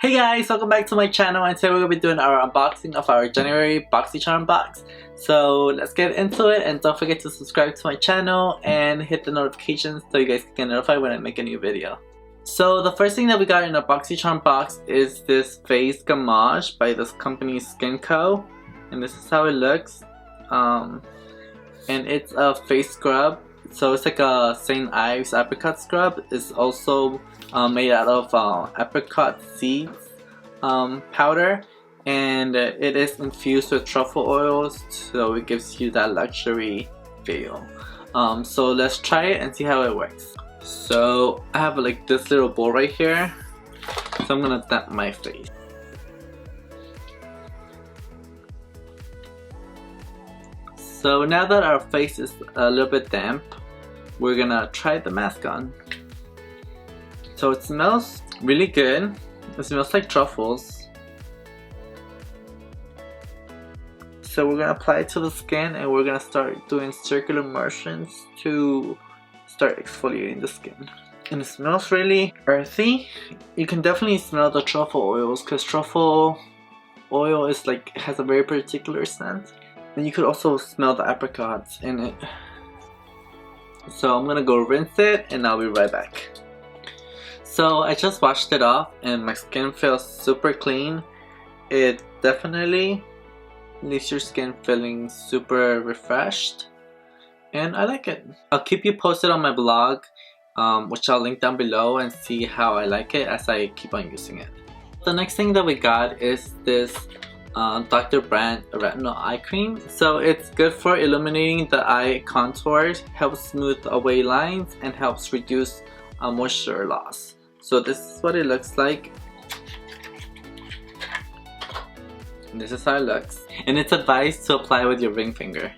Hey guys, welcome back to my channel, and today we're going to be doing our unboxing of our January BoxyCharm box. So let's get into it, and don't forget to subscribe to my channel and hit the notifications so you guys can get notified when I make a new video. So the first thing that we got in our BoxyCharm box is this face gamage by this company Skinco, and this is how it looks. And it's a face scrub, so it's like a St. Ives apricot scrub. It's also made out of apricot seeds powder, and it is infused with truffle oils, so it gives you that luxury feel. So let's try it and see how it works. So I have like this little bowl right here, so I'm gonna damp my face. So now that our face is a little bit damp, we're gonna try the mask on. So it smells really good. It smells like truffles. So we're gonna apply it to the skin, and we're gonna start doing circular motions to start exfoliating the skin. And it smells really earthy. You can definitely smell the truffle oils, because truffle oil is like, has a very particular scent. And you could also smell the apricots in it. So I'm gonna go rinse it, and I'll be right back. So I just washed it off, and my skin feels super clean. It definitely leaves your skin feeling super refreshed, and I like it. I'll keep you posted on my blog, which I'll link down below, and see how I like it as I keep on using it. The next thing that we got is this Dr. Brandt retinol eye cream. So it's good for illuminating the eye contours, helps smooth away lines, and helps reduce moisture loss. So this is what it looks like. And this is how it looks. And it's advised to apply with your ring finger.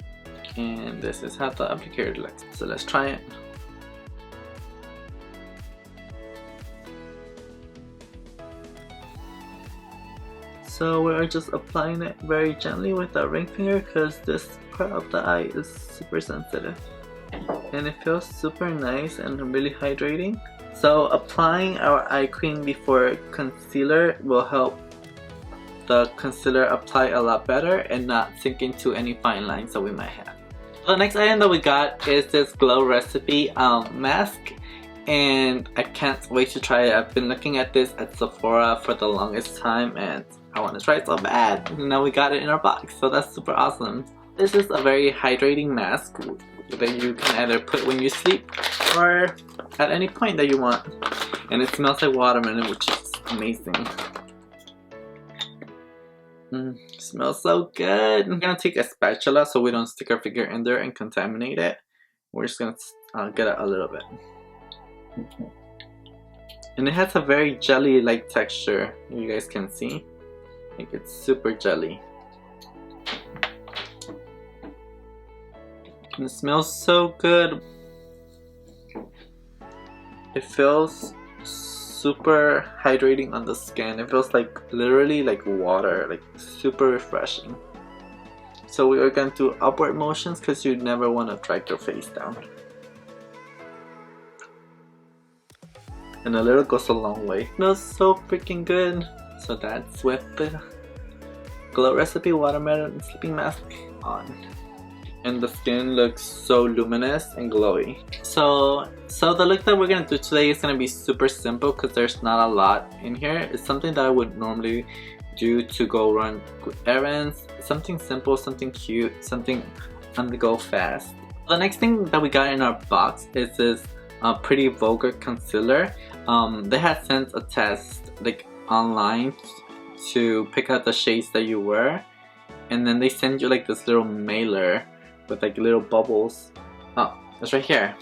And this is how the applicator looks. So let's try it. So we are just applying it very gently with our ring finger, because this part of the eye is super sensitive. And it feels super nice and really hydrating. So applying our eye cream before concealer will help the concealer apply a lot better and not sink into any fine lines that we might have. The next item that we got is this Glow Recipe mask, and I can't wait to try it. I've been looking at this at Sephora for the longest time, and I want to try it so bad. And now we got it in our box, so that's super awesome. This is a very hydrating mask that you can either put when you sleep or at any point that you want. And it smells like watermelon, which is amazing. Smells so good. I'm gonna take a spatula so we don't stick our finger in there and contaminate it. We're just gonna get it a little bit. And it has a very jelly-like texture, you guys can see. Like, it's super jelly. And it smells so good. It feels super hydrating on the skin. It feels like literally like water, like super refreshing. So we are going to do upward motions, because you never want to drag your face down. And a little goes a long way. It smells so freaking good. So that's with the Glow Recipe Watermelon Sleeping Mask on. And the skin looks so luminous and glowy. So the look that we're gonna do today is gonna be super simple, because there's not a lot in here. It's something that I would normally do to go run errands. Something simple, something cute, something on the go fast. The next thing that we got in our box is this Pretty Vulgar concealer. They had sent a test like online to pick out the shades that you wear, and then they send you like this little mailer with like little bubbles. Oh, it's right here.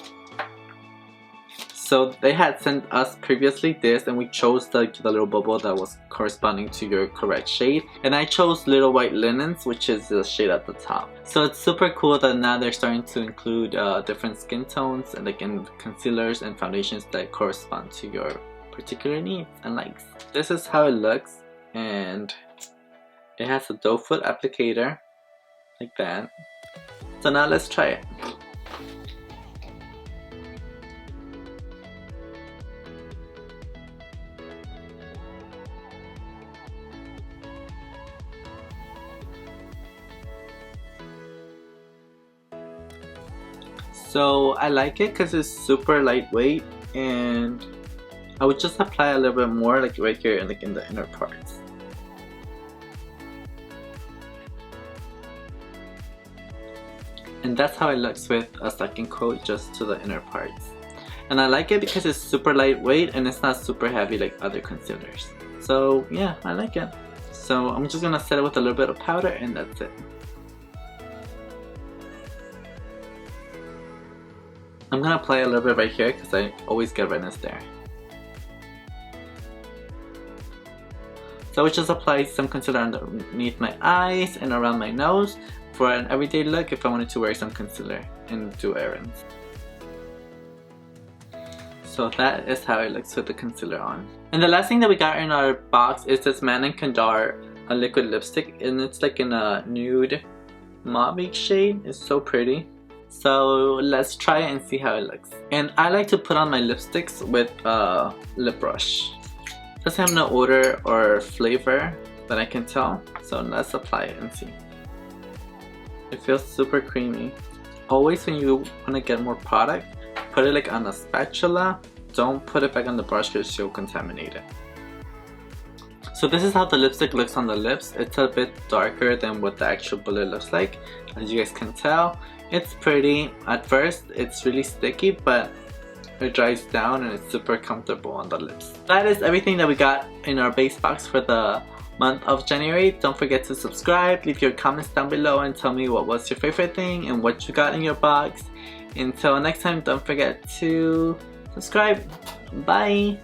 So they had sent us previously this, and we chose the little bubble that was corresponding to your correct shade. And I chose Little White Linens, which is the shade at the top. So it's super cool that now they're starting to include different skin tones and like in concealers and foundations that correspond to your particular needs and likes. This is how it looks, and it has a doe foot applicator like that. So now let's try it. So I like it because it's super lightweight, and I would just apply a little bit more like right here and like in the inner parts. And that's how it looks with a second coat just to the inner parts. And I like it because it's super lightweight and it's not super heavy like other concealers. So yeah, I like it. So I'm just gonna set it with a little bit of powder and that's it. I'm gonna apply a little bit right here because I always get redness there. So I would just apply some concealer underneath my eyes and around my nose for an everyday look if I wanted to wear some concealer and do errands. So that is how it looks with the concealer on. And the last thing that we got in our box is this Man & Kandar a liquid lipstick, and it's like in a nude mauve shade. It's so pretty. So let's try it and see how it looks. And I like to put on my lipsticks with a lip brush. It doesn't have no odor or flavor that I can tell. So let's apply it and see. It feels super creamy. Always when you want to get more product, put it like on a spatula. Don't put it back on the brush because you'll contaminate it. So this is how the lipstick looks on the lips. It's a bit darker than what the actual bullet looks like. As you guys can tell, it's pretty. At first, it's really sticky, but it dries down and it's super comfortable on the lips. That is everything that we got in our base box for the month of January. Don't forget to subscribe, leave your comments down below and tell me what was your favorite thing and what you got in your box. Until next time, don't forget to subscribe. Bye!